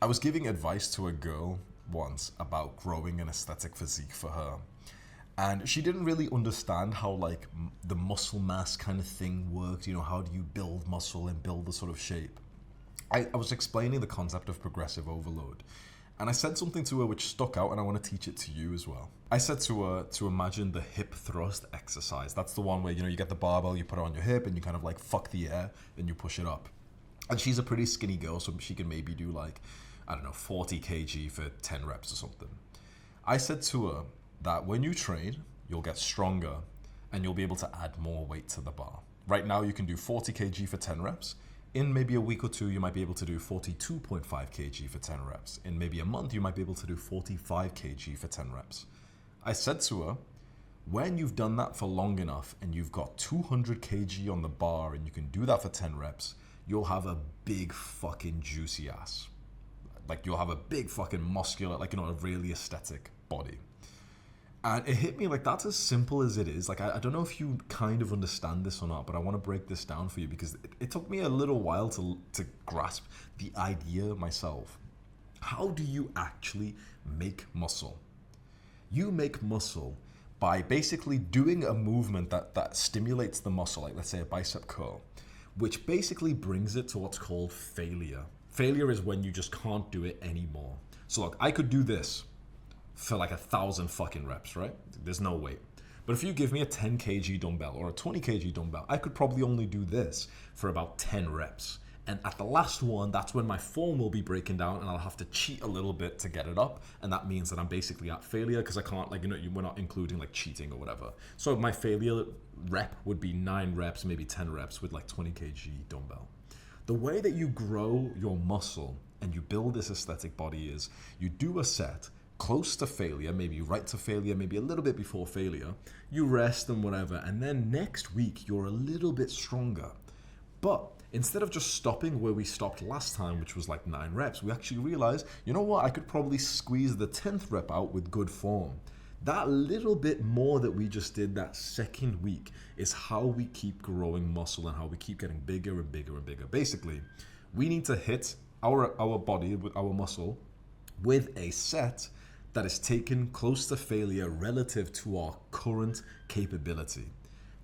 I was giving advice to a girl once about growing an aesthetic physique for her. And she didn't really understand how like the muscle mass kind of thing worked. You know, how do you build muscle and build the sort of shape? I was explaining the concept of progressive overload. And I said something to her which stuck out, and I want to teach it to you as well. I said to her to imagine the hip thrust exercise. That's the one where, you know, you get the barbell, you put it on your hip, and you kind of like fuck the air, and you push it up. And she's a pretty skinny girl, so she can maybe do like, I don't know, 40 kg for 10 reps or something. I said to her that when you train, you'll get stronger and you'll be able to add more weight to the bar. Right now, you can do 40 kg for 10 reps. In maybe a week or two, you might be able to do 42.5 kg for 10 reps. In maybe a month, you might be able to do 45 kg for 10 reps. I said to her, when you've done that for long enough and you've got 200 kg on the bar and you can do that for 10 reps, you'll have a big fucking juicy ass. Like you'll have a big fucking muscular, like, you know, a really aesthetic body. And it hit me like that's as simple as it is. Like, I don't know if you kind of understand this or not, but I want to break this down for you because it took me a little while to grasp the idea myself. How do you actually make muscle? You make muscle by basically doing a movement that stimulates the muscle, like let's say a bicep curl, which basically brings it to what's called failure. Failure is when you just can't do it anymore. So look, I could do this for like 1,000 fucking reps, right? There's no way. But if you give me a 10 kg dumbbell or a 20 kg dumbbell, I could probably only do this for about 10 reps. And at the last one, that's when my form will be breaking down and I'll have to cheat a little bit to get it up. And that means that I'm basically at failure because I can't, like, you know, we're not including like cheating or whatever. So my failure rep would be 9 reps, maybe 10 reps with like 20 kg dumbbell. The way that you grow your muscle and you build this aesthetic body is you do a set close to failure, maybe right to failure, maybe a little bit before failure, you rest and whatever, and then next week you're a little bit stronger. But instead of just stopping where we stopped last time, which was like 9 reps, we actually realized, you know what, I could probably squeeze the 10th rep out with good form. That little bit more that we just did that second week is how we keep growing muscle and how we keep getting bigger and bigger and bigger. Basically, we need to hit our body with our muscle with a set that is taken close to failure relative to our current capability.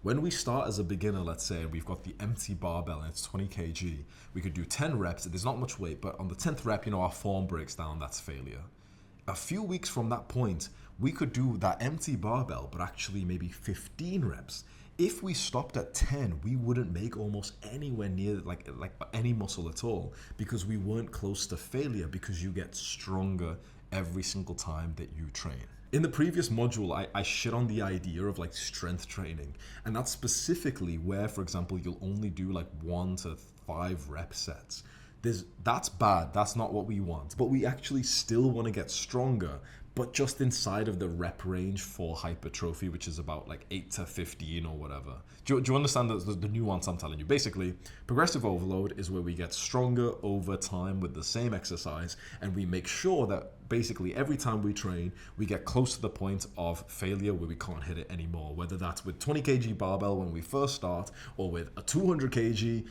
When we start as a beginner, let's say, and we've got the empty barbell and it's 20 kg, we could do 10 reps. There's not much weight, but on the 10th rep, you know, our form breaks down, that's failure. A few weeks from that point, we could do that empty barbell, but actually maybe 15 reps. If we stopped at 10, we wouldn't make almost anywhere near like any muscle at all because we weren't close to failure because you get stronger every single time that you train. In the previous module, I shit on the idea of like strength training, and that's specifically where, for example, you'll only do like 1 to 5 rep sets. That's bad, that's not what we want, but we actually still want to get stronger, but just inside of the rep range for hypertrophy, which is about like 8 to 15 or whatever. Do you understand the nuance I'm telling you? Basically, progressive overload is where we get stronger over time with the same exercise, and we make sure that basically every time we train, we get close to the point of failure where we can't hit it anymore, whether that's with 20 kg barbell when we first start or with a 200 kg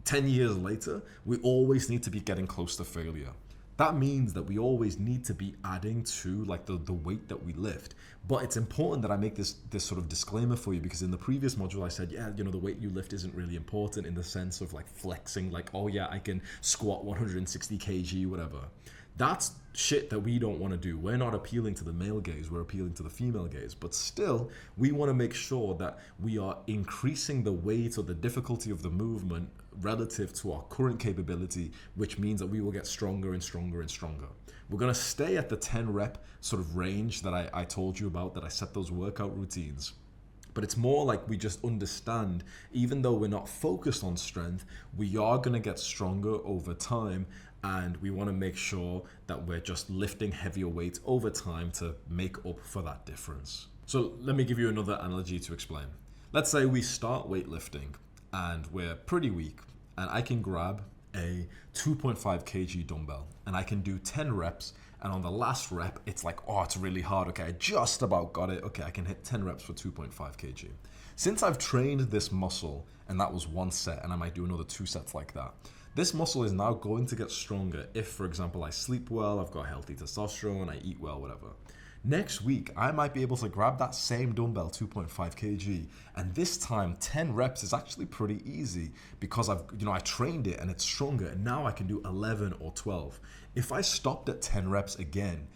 10 years later. We always need to be getting close to failure. That means that we always need to be adding to like the weight that we lift. But it's important that I make this sort of disclaimer for you because in the previous module I said, yeah, you know, the weight you lift isn't really important in the sense of like flexing, like, oh yeah, I can squat 160 kg, whatever. That's shit that we don't want to do. We're not appealing to the male gaze, we're appealing to the female gaze. But still, we want to make sure that we are increasing the weight or the difficulty of the movement relative to our current capability, which means that we will get stronger and stronger and stronger. We're going to stay at the 10 rep sort of range that I told you about, that I set those workout routines. But it's more like we just understand, even though we're not focused on strength, we are going to get stronger over time. And we want to make sure that we're just lifting heavier weights over time to make up for that difference. So let me give you another analogy to explain. Let's say we start weightlifting and we're pretty weak, and I can grab a 2.5 kg dumbbell and I can do 10 reps, and on the last rep it's like, oh, it's really hard. Okay, I just about got it. Okay, I can hit 10 reps for 2.5 kg. Since I've trained this muscle and that was one set, and I might do another 2 sets like that, This muscle is now going to get stronger if, for example, I sleep well, I've got healthy testosterone, I eat well, whatever. Next week, I might be able to grab that same dumbbell, 2.5 kg, and this time 10 reps is actually pretty easy because I trained it and it's stronger, and now I can do 11 or 12. If I stopped at 10 reps again,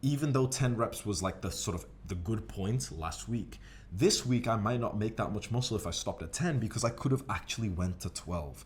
even though 10 reps was like the good point last week, this week I might not make that much muscle if I stopped at 10 because I could have actually went to 12.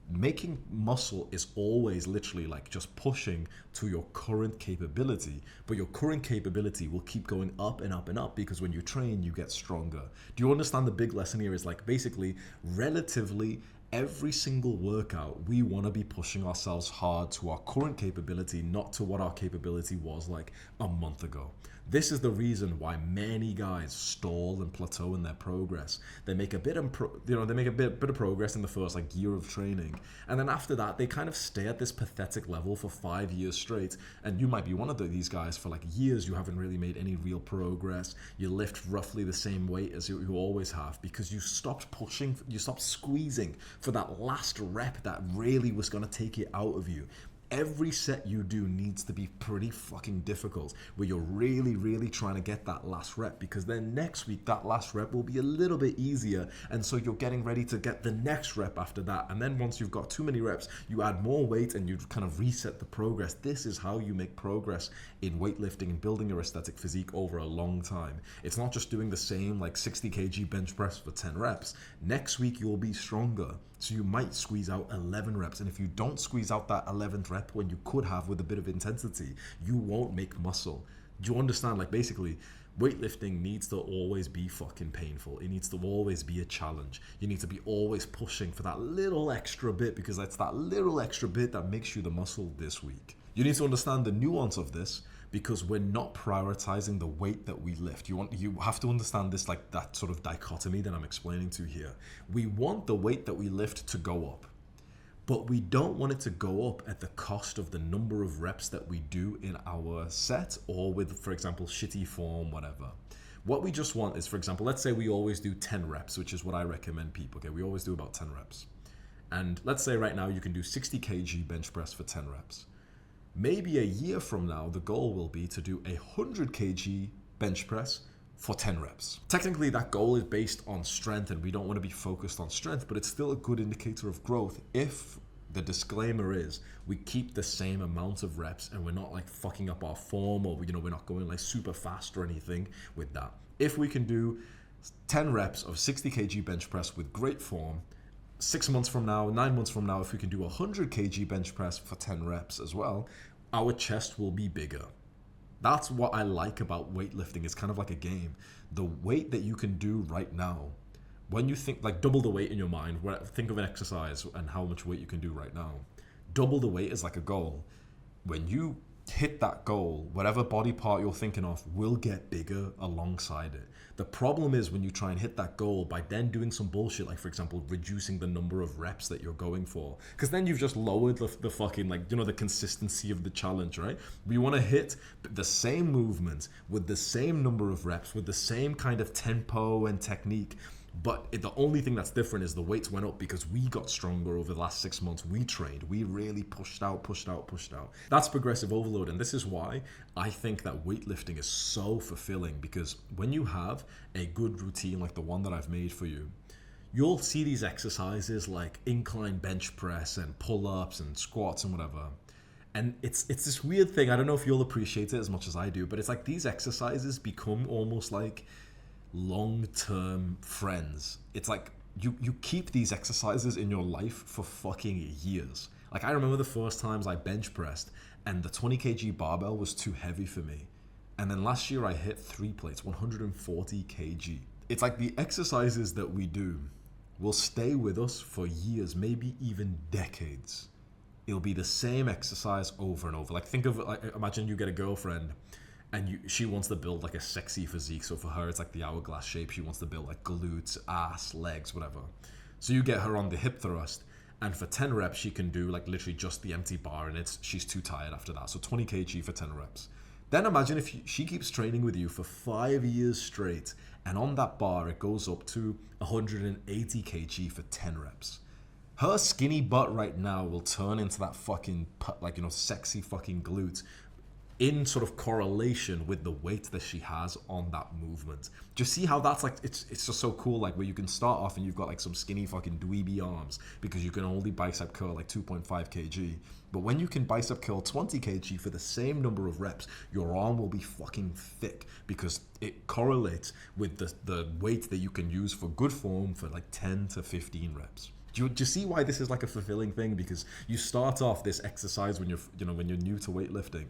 Making muscle is always literally like just pushing to your current capability, but your current capability will keep going up and up and up because when you train, you get stronger. Do you understand? The big lesson here is like basically relatively every single workout, we want to be pushing ourselves hard to our current capability, not to what our capability was like a month ago. This is the reason why many guys stall and plateau in their progress. They make a bit of progress in the first like year of training, and then after that they kind of stay at this pathetic level for 5 years straight. And you might be one of these guys. For like years you haven't really made any real progress. You lift roughly the same weight as you always have because you stopped pushing, you stopped squeezing for that last rep that really was going to take it out of you. Every set you do needs to be pretty fucking difficult, where you're really, really trying to get that last rep, because then next week that last rep will be a little bit easier, and so you're getting ready to get the next rep after that. And then once you've got too many reps, you add more weight and you kind of reset the progress. This is how you make progress in weightlifting and building your aesthetic physique over a long time. It's not just doing the same like 60 kg bench press for 10 reps. Next week you'll be stronger, so you might squeeze out 11 reps. And if you don't squeeze out that 11th rep when you could have with a bit of intensity, you won't make muscle. Do you understand? Like basically, weightlifting needs to always be fucking painful. It needs to always be a challenge. You need to be always pushing for that little extra bit, because that's that little extra bit that makes you the muscle this week. You need to understand the nuance of this, because we're not prioritizing the weight that we lift. You have to understand this, like that sort of dichotomy that I'm explaining to here. We want the weight that we lift to go up, but we don't want it to go up at the cost of the number of reps that we do in our set, or with, for example, shitty form, whatever. What we just want is, for example, let's say we always do 10 reps, which is what I recommend people. Okay, we always do about 10 reps. And let's say right now you can do 60 kg bench press for 10 reps. Maybe a year from now, the goal will be to do 100 kg bench press for 10 reps. Technically, that goal is based on strength, and we don't want to be focused on strength, but it's still a good indicator of growth if the disclaimer is we keep the same amount of reps and we're not like fucking up our form, or we're not going like super fast or anything with that. If we can do 10 reps of 60 kg bench press with great form, 6 months from now, 9 months from now, if we can do 100 kg bench press for 10 reps as well, our chest will be bigger. That's what I like about weightlifting. It's kind of like a game. The weight that you can do right now, when you think like double the weight in your mind, think of an exercise and how much weight you can do right now. Double the weight is like a goal. When you hit that goal, whatever body part you're thinking of will get bigger alongside it. The problem is when you try and hit that goal by then doing some bullshit, like for example, reducing the number of reps that you're going for, because then you've just lowered the fucking, like, the consistency of the challenge, right? We want to hit the same movement with the same number of reps, with the same kind of tempo and technique. But the only thing that's different is the weights went up because we got stronger over the last 6 months. We trained. We really pushed out. That's progressive overload. And this is why I think that weightlifting is so fulfilling, because when you have a good routine like the one that I've made for you, you'll see these exercises like incline bench press and pull-ups and squats and whatever. And it's this weird thing. I don't know if you'll appreciate it as much as I do, but it's like these exercises become almost like long-term friends. It's like you keep these exercises in your life for fucking years. Like I remember the first times I bench pressed and the 20 kg barbell was too heavy for me. And then last year I hit 3 plates, 140 kg. It's like the exercises that we do will stay with us for years, maybe even decades. It'll be the same exercise over and over. Like think of, like, imagine you get a girlfriend and she wants to build like a sexy physique. So for her, it's like the hourglass shape. She wants to build like glutes, ass, legs, whatever. So you get her on the hip thrust, and for 10 reps, she can do like literally just the empty bar, and she's too tired after that. So 20 kg for 10 reps. Then imagine if she keeps training with you for 5 years straight, and on that bar, it goes up to 180 kg for 10 reps. Her skinny butt right now will turn into that fucking, like, sexy fucking glute in sort of correlation with the weight that she has on that movement. Do you see how that's like, it's just so cool, like where you can start off and you've got like some skinny fucking dweeby arms because you can only bicep curl like 2.5 kg. But when you can bicep curl 20 kg for the same number of reps, your arm will be fucking thick because it correlates with the weight that you can use for good form for like 10 to 15 reps. Do you see why this is like a fulfilling thing? Because you start off this exercise when when you're new to weightlifting,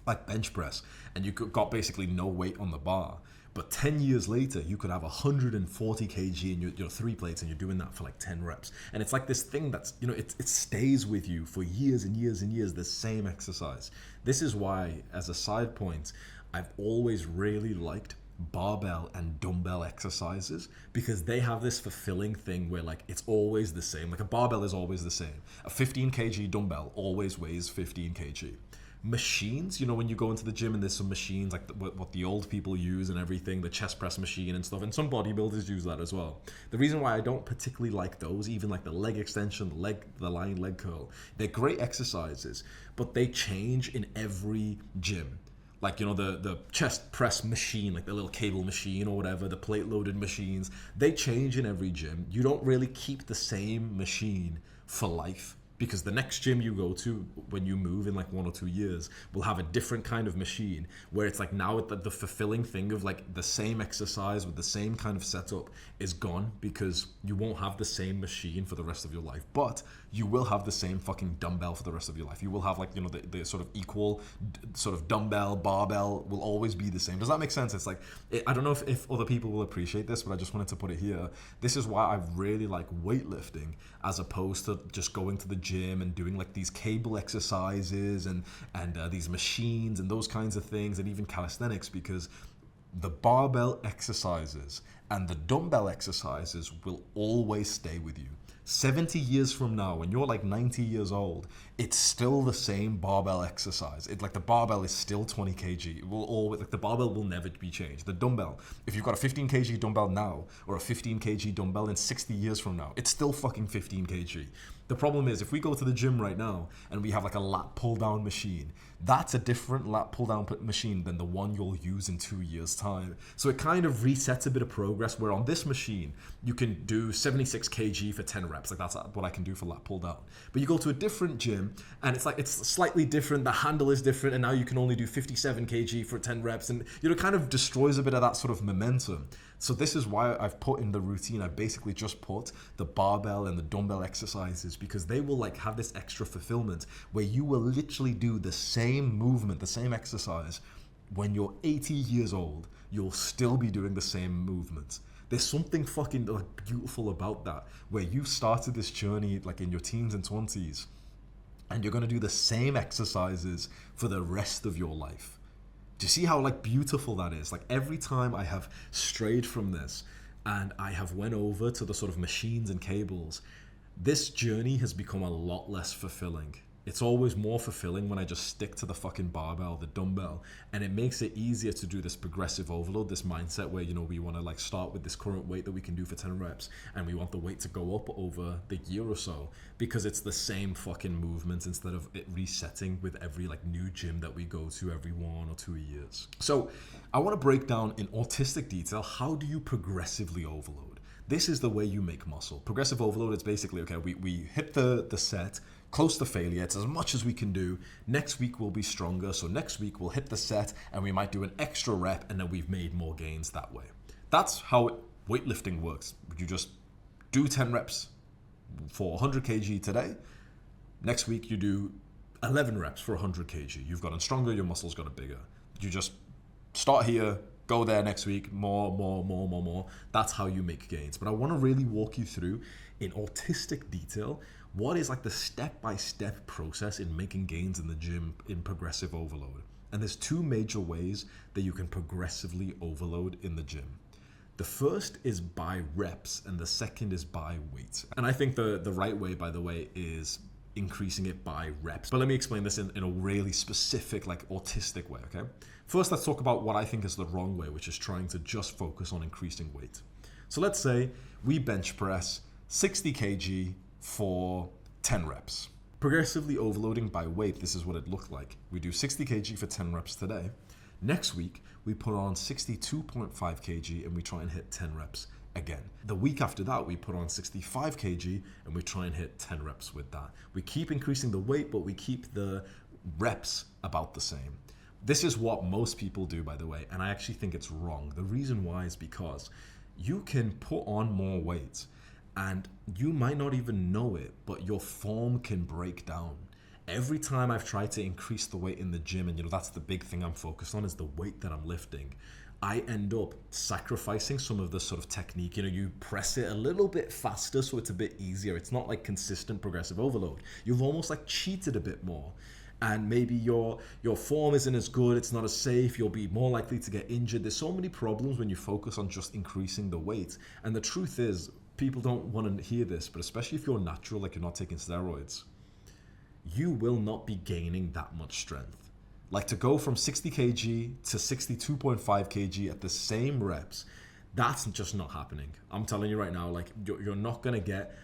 like bench press, and you got basically no weight on the bar. But 10 years later, you could have 140 kg in your 3 plates, and you're doing that for like 10 reps. And it's like this thing that's, it stays with you for years and years and years, the same exercise. This is why, as a side point, I've always really liked barbell and dumbbell exercises, because they have this fulfilling thing where like it's always the same. Like a barbell is always the same. A 15 kg dumbbell always weighs 15 kg. Machines, when you go into the gym and there's some machines like what the old people use and everything, the chest press machine and stuff, and some bodybuilders use that as well. The reason why I don't particularly like those, even like the leg extension, the lying leg curl, they're great exercises, but they change in every gym. Like, the chest press machine, like the little cable machine or whatever, the plate loaded machines, they change in every gym. You don't really keep the same machine for life, because the next gym you go to when you move in like 1 or 2 years will have a different kind of machine, where it's like now the fulfilling thing of like the same exercise with the same kind of setup is gone, because you won't have the same machine for the rest of your life. But you will have the same fucking dumbbell for the rest of your life. You will have like, the sort of equal sort of dumbbell, barbell will always be the same. Does that make sense? It's like, I don't know if other people will appreciate this, but I just wanted to put it here. This is why I really like weightlifting as opposed to just going to the gym and doing like these cable exercises and these machines and those kinds of things, and even calisthenics, because the barbell exercises and the dumbbell exercises will always stay with you. 70 years from now, when you're like 90 years old, it's still the same barbell exercise. It's like the barbell is still 20 kg. It will always, like the barbell will never be changed. The dumbbell, if you've got a 15 kg dumbbell now or a 15 kg dumbbell in 60 years from now, it's still fucking 15 kg. The problem is, if we go to the gym right now and we have like a lat pull down machine, that's a different lat pull down machine than the one you'll use in 2 years time. So it kind of resets a bit of progress, where on this machine you can do 76 kg for 10 reps. Like that's what I can do for lat pull down. But you go to a different gym and it's like, it's slightly different. The handle is different, and now you can only do 57 kg for 10 reps, and it kind of destroys a bit of that sort of momentum. So this is why I've put in the routine, I basically just put the barbell and the dumbbell exercises, because they will like have this extra fulfillment where you will literally do the same movement, the same exercise. When you're 80 years old, you'll still be doing the same movements. There's something fucking like beautiful about that, where you started this journey like in your teens and 20s, and you're gonna do the same exercises for the rest of your life. Do you see how like beautiful that is? Like every time I have strayed from this and I have went over to the sort of machines and cables, this journey has become a lot less fulfilling. It's always more fulfilling when I just stick to the fucking barbell, the dumbbell, and it makes it easier to do this progressive overload, this mindset where, we want to like start with this current weight that we can do for 10 reps, and we want the weight to go up over the year or so, because it's the same fucking movements instead of it resetting with every like new gym that we go to every 1 or 2 years. So I want to break down in autistic detail, how do you progressively overload? This is the way you make muscle. Progressive overload is basically, okay, we hit the set, close to failure, it's as much as we can do. Next week we'll be stronger, so next week we'll hit the set and we might do an extra rep, and then we've made more gains that way. That's how weightlifting works. You just do 10 reps for 100 kg today. Next week you do 11 reps for 100 kg. You've gotten stronger, your muscles gotten bigger. You just start here, go there next week, more. That's how you make gains. But I want to really walk you through in autistic detail what is like the step-by-step process in making gains in the gym in progressive overload. And there's 2 major ways that you can progressively overload in the gym. The first is by reps, and the second is by weight. And I think the right way, by the way, is increasing it by reps. But let me explain this in a really specific, like autistic way, okay? First, let's talk about what I think is the wrong way, which is trying to just focus on increasing weight. So let's say we bench press 60 kg for 10 reps. Progressively overloading by weight, this is what it looked like. We do 60 kg for 10 reps today. Next week, we put on 62.5 kg and we try and hit 10 reps again. The week after that, we put on 65 kg and we try and hit 10 reps with that. We keep increasing the weight, but we keep the reps about the same. This is what most people do, by the way, and I actually think it's wrong. The reason why is because you can put on more weight and you might not even know it, but your form can break down. Every time I've tried to increase the weight in the gym, and that's the big thing I'm focused on, is the weight that I'm lifting, I end up sacrificing some of the sort of technique. You press it a little bit faster so it's a bit easier. It's not like consistent progressive overload. You've almost like cheated a bit more. And maybe your form isn't as good, it's not as safe, you'll be more likely to get injured. There's so many problems when you focus on just increasing the weight. And the truth is, people don't want to hear this, but especially if you're natural, like you're not taking steroids, you will not be gaining that much strength. Like to go from 60 kg to 62.5 kg at the same reps, that's just not happening. I'm telling you right now, like you're not going to get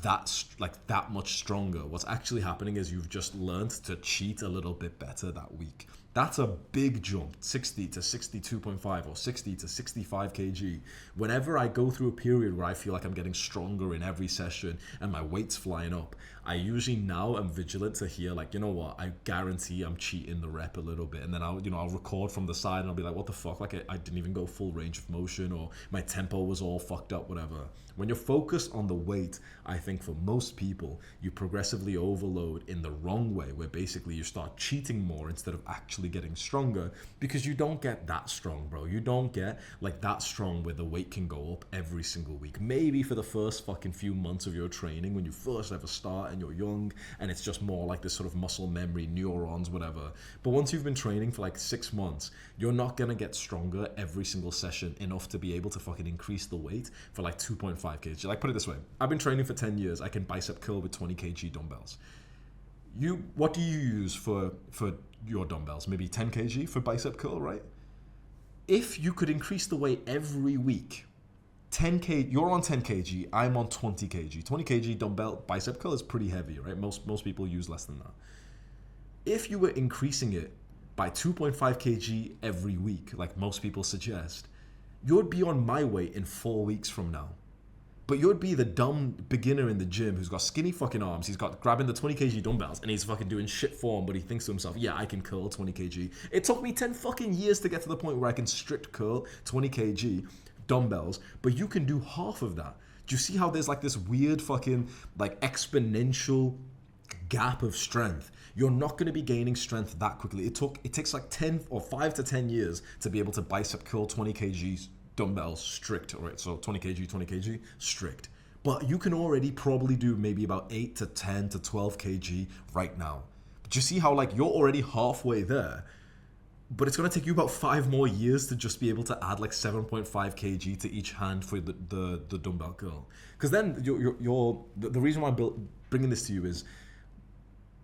that much stronger. What's actually happening is you've just learned to cheat a little bit better that week. That's a big jump, 60 to 62.5 or 60 to 65 kg. Whenever I go through a period where I feel like I'm getting stronger in every session and my weight's flying up, I usually now am vigilant to hear like, you know what, I guarantee I'm cheating the rep a little bit. And then I'll record from the side and I'll be like, what the fuck? Like I didn't even go full range of motion, or my tempo was all fucked up, whatever. When you're focused on the weight, I think for most people, you progressively overload in the wrong way, where basically you start cheating more instead of actually getting stronger, because you don't get that strong, bro. You don't get like that strong where the weight can go up every single week. Maybe for the first fucking few months of your training when you first ever start and you're young and it's just more like this sort of muscle memory, neurons, whatever. But once you've been training for like 6 months, you're not gonna get stronger every single session enough to be able to fucking increase the weight for like 2.5 kg. Like put it this way, I've been training for 10 years. I can bicep curl with 20 kg dumbbells. What do you use for your dumbbells? Maybe 10 kg for bicep curl, right? If you could increase the weight every week, 10 kg, you're on 10 kg, I'm on 20 kg. 20 kg dumbbell bicep curl is pretty heavy, right? Most people use less than that. If you were increasing it by 2.5 kg every week, like most people suggest, you'd be on my weight in 4 weeks from now. But you'd be the dumb beginner in the gym who's got skinny fucking arms. He's got grabbing the 20 kg dumbbells and he's fucking doing shit form, but he thinks to himself, yeah, I can curl 20 kg. It took me 10 fucking years to get to the point where I can strict curl 20 kg dumbbells, but you can do half of that. Do you see how there's like this weird fucking like exponential gap of strength? You're not going to be gaining strength that quickly. It takes like 10 or 5 to 10 years to be able to bicep curl 20 kgs dumbbells strict, all right? So 20 kg, strict. But you can already probably do maybe about 8 to 10 to 12 kg right now. But you see how like you're already halfway there, but it's going to take you about 5 more years to just be able to add like 7.5 kg to each hand for the dumbbell curl. Because then the reason why I'm bringing this to you is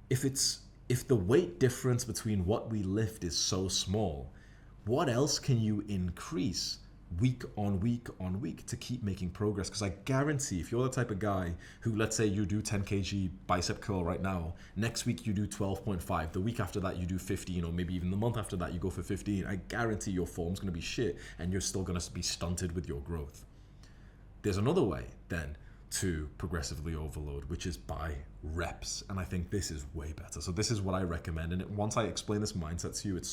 if the weight difference between what we lift is so small, what else can you increase week on week on week to keep making progress? Because I guarantee if you're the type of guy who, let's say you do 10 kg bicep curl right now, next week you do 12.5, the week after that you do 15, or maybe even the month after that you go for 15, I guarantee your form's going to be shit and you're still going to be stunted with your growth. There's another way then to progressively overload, which is by reps, and I think this is way better. So this is what I recommend, and once I explain this mindset to you, it's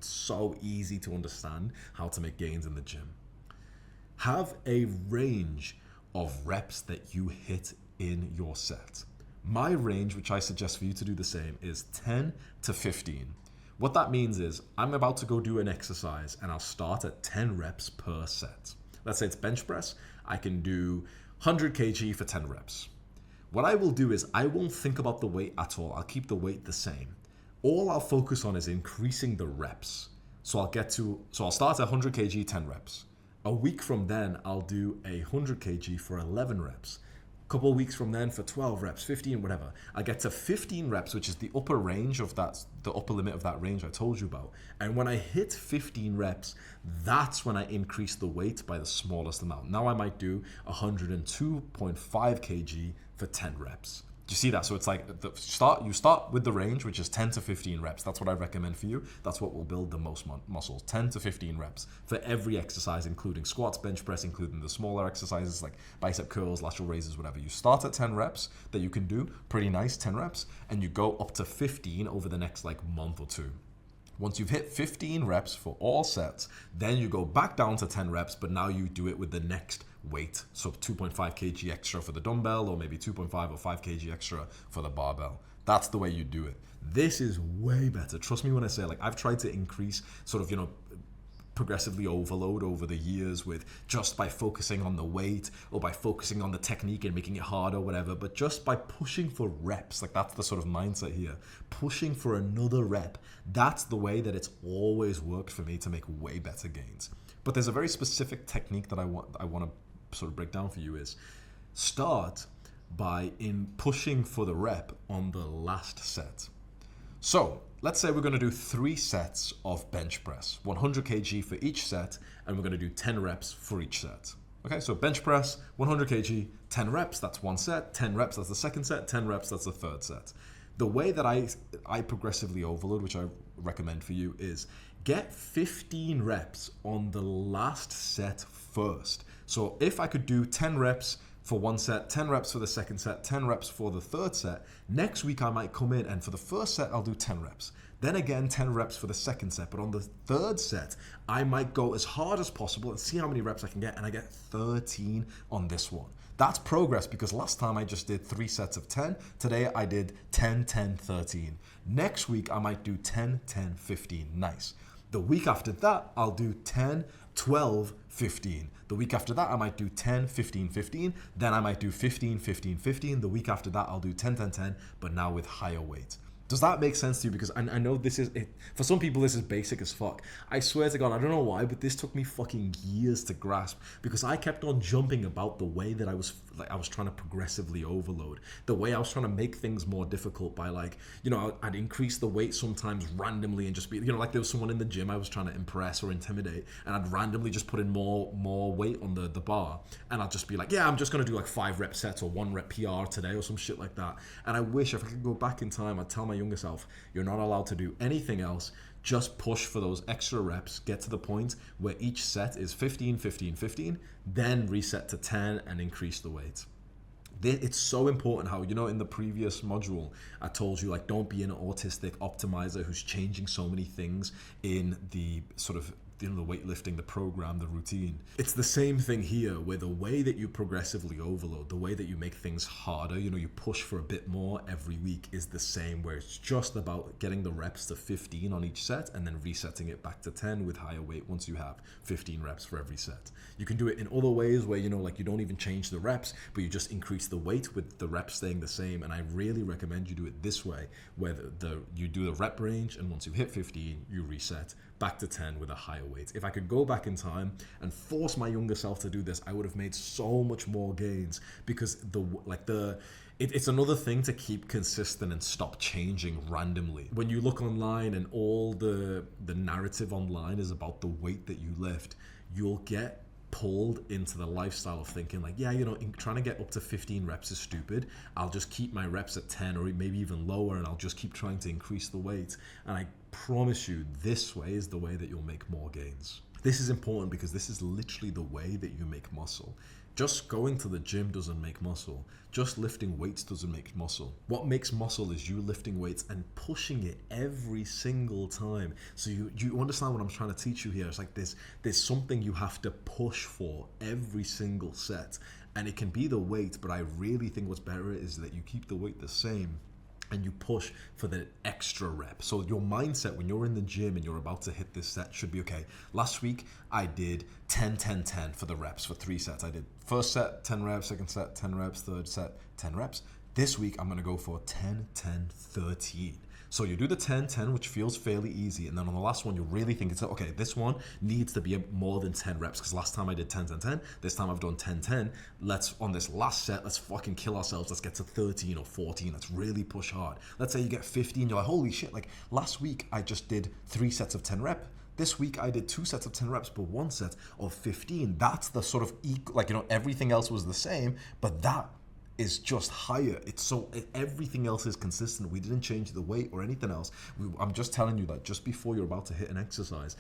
so easy to understand how to make gains in the gym. Have a range of reps that you hit in your set. My range, which I suggest for you to do the same, is 10 to 15. What that means is I'm about to go do an exercise and I'll start at 10 reps per set. Let's say it's bench press. I can do 100 kg for 10 reps. What I will do is I won't think about the weight at all. I'll keep the weight the same. All I'll focus on is increasing the reps. So I'll start at 100 kg, 10 reps. A week from then, I'll do 100 kg for 11 reps. A couple of weeks from then for 12 reps, 15, whatever. I get to 15 reps, which is the upper range of that, the upper limit of that range I told you about. And when I hit 15 reps, that's when I increase the weight by the smallest amount. Now I might do 102.5 kg for 10 reps. Do you see that? So it's like you start with the range, which is 10 to 15 reps. That's what I recommend for you. That's what will build the most muscles. 10 to 15 reps for every exercise, including squats, bench press, including the smaller exercises like bicep curls, lateral raises, whatever. You start at 10 reps that you can do, pretty nice, 10 reps, and you go up to 15 over the next like month or two. Once you've hit 15 reps for all sets, then you go back down to 10 reps, but now you do it with the next weight. So 2.5 kg extra for the dumbbell, or maybe 2.5 or 5 kg extra for the barbell. That's the way you do it. This is way better. Trust me when I say, like, I've tried to increase sort of, progressively overload over the years with just by focusing on the weight or by focusing on the technique and making it harder, whatever, but just by pushing for reps, like that's the sort of mindset here, pushing for another rep. That's the way that it's always worked for me to make way better gains. But there's a very specific technique that I want to sort of break down for you is start by pushing for the rep on the last set. So let's say we're going to do 3 sets of bench press, 100 kg for each set, and we're going to do 10 reps for each set. Okay, so bench press, 100 kg, 10 reps, that's one set, 10 reps, that's the second set, 10 reps, that's the third set. The way that I progressively overload, which I recommend for you, is get 15 reps on the last set first. So if I could do 10 reps for one set, 10 reps for the second set, 10 reps for the third set. Next week I might come in and for the first set I'll do 10 reps. Then again 10 reps for the second set. But on the third set, I might go as hard as possible and see how many reps I can get, and I get 13 on this one. That's progress because last time I just did 3 sets of 10. Today I did 10, 10, 13. Next week I might do 10, 10, 15. Nice. The week after that, I'll do 10, 12, 15. The week after that, I might do 10, 15, 15. Then I might do 15, 15, 15. The week after that, I'll do 10, 10, 10, but now with higher weight. Does that make sense to you? Because I know this is, for some people, this is basic as fuck. I swear to God, I don't know why, but this took me fucking years to grasp because I kept on jumping about the way that I was trying to progressively overload. The way I was trying to make things more difficult by I'd increase the weight sometimes randomly and just be, like there was someone in the gym I was trying to impress or intimidate and I'd randomly just put in more weight on the bar and I'd just be like, yeah, I'm just going to do like 5 rep sets or 1 rep PR today or some shit like that. And I wish if I could go back in time, I'd tell my younger self, you're not allowed to do anything else. Just push for those extra reps, get to the point where each set is 15, 15, 15, then reset to 10 and increase the weight. It's so important how, in the previous module, I told you, like, don't be an autistic optimizer who's changing so many things in the sort of the weightlifting, the program, the routine. It's the same thing here where the way that you progressively overload, the way that you make things harder, you push for a bit more every week is the same, where it's just about getting the reps to 15 on each set and then resetting it back to 10 with higher weight once you have 15 reps for every set. You can do it in other ways where, like you don't even change the reps, but you just increase the weight with the reps staying the same. And I really recommend you do it this way, where you do the rep range and once you hit 15, you reset back to 10 with a higher weight. If I could go back in time and force my younger self to do this, I would have made so much more gains because it's another thing to keep consistent and stop changing randomly. When you look online and all the narrative online is about the weight that you lift, you'll get pulled into the lifestyle of thinking like, yeah, trying to get up to 15 reps is stupid. I'll just keep my reps at 10 or maybe even lower and I'll just keep trying to increase the weight. And I promise you, this way is the way that you'll make more gains. This is important because this is literally the way that you make muscle. Just going to the gym doesn't make muscle. Just lifting weights doesn't make muscle. What makes muscle is you lifting weights and pushing it every single time. So you understand what I'm trying to teach you here? It's like there's something you have to push for every single set. And it can be the weight, but I really think what's better is that you keep the weight the same and you push for the extra rep. So your mindset when you're in the gym and you're about to hit this set should be, okay, last week I did 10, 10, 10 for the reps for 3 sets. I did first set, 10 reps, second set, 10 reps, third set, 10 reps. This week I'm gonna go for 10, 10, 13. So you do the 10, 10, which feels fairly easy. And then on the last one, you really think it's, okay, this one needs to be more than 10 reps because last time I did 10, 10, 10. This time I've done 10, 10. On this last set, let's fucking kill ourselves. Let's get to 13 or 14. Let's really push hard. Let's say you get 15. You're like, holy shit, like last week I just did 3 sets of 10 reps. This week I did 2 sets of 10 reps, but 1 set of 15. That's the sort of, everything else was the same, but that is just higher. Everything else is consistent. We didn't change the weight or anything else. I'm just telling you that just before you're about to hit an exercise,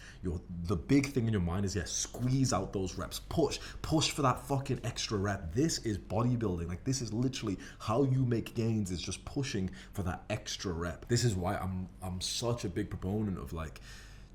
the big thing in your mind is, squeeze out those reps, push for that fucking extra rep. This is bodybuilding. Like, this is literally how you make gains, is just pushing for that extra rep. This is why I'm such a big proponent of, like,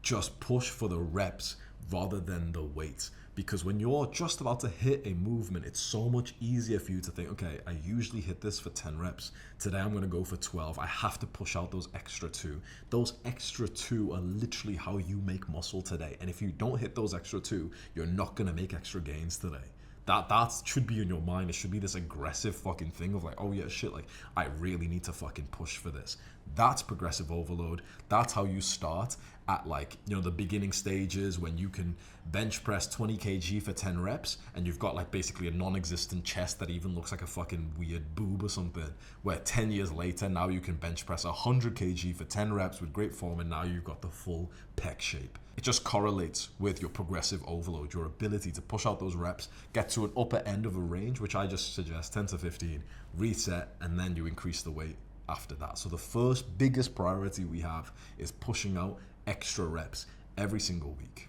just push for the reps rather than the weight. Because when you're just about to hit a movement, it's so much easier for you to think, okay, I usually hit this for 10 reps. Today I'm going to go for 12. I have to push out those extra 2. Those extra 2 are literally how you make muscle today. And if you don't hit those extra 2, you're not going to make extra gains today. That should be in your mind. It should be this aggressive fucking thing of, like, oh yeah, shit, like, I really need to fucking push for this. That's progressive overload. That's how you start at, like, the beginning stages, when you can bench press 20 kg for 10 reps and you've got, like, basically a non-existent chest that even looks like a fucking weird boob or something, where 10 years later, now you can bench press 100 kg for 10 reps with great form, and now you've got the full pec shape. It just correlates with your progressive overload, your ability to push out those reps, get to an upper end of a range, which I just suggest 10 to 15, reset, and then you increase the weight after that. So the first biggest priority we have is pushing out extra reps every single week.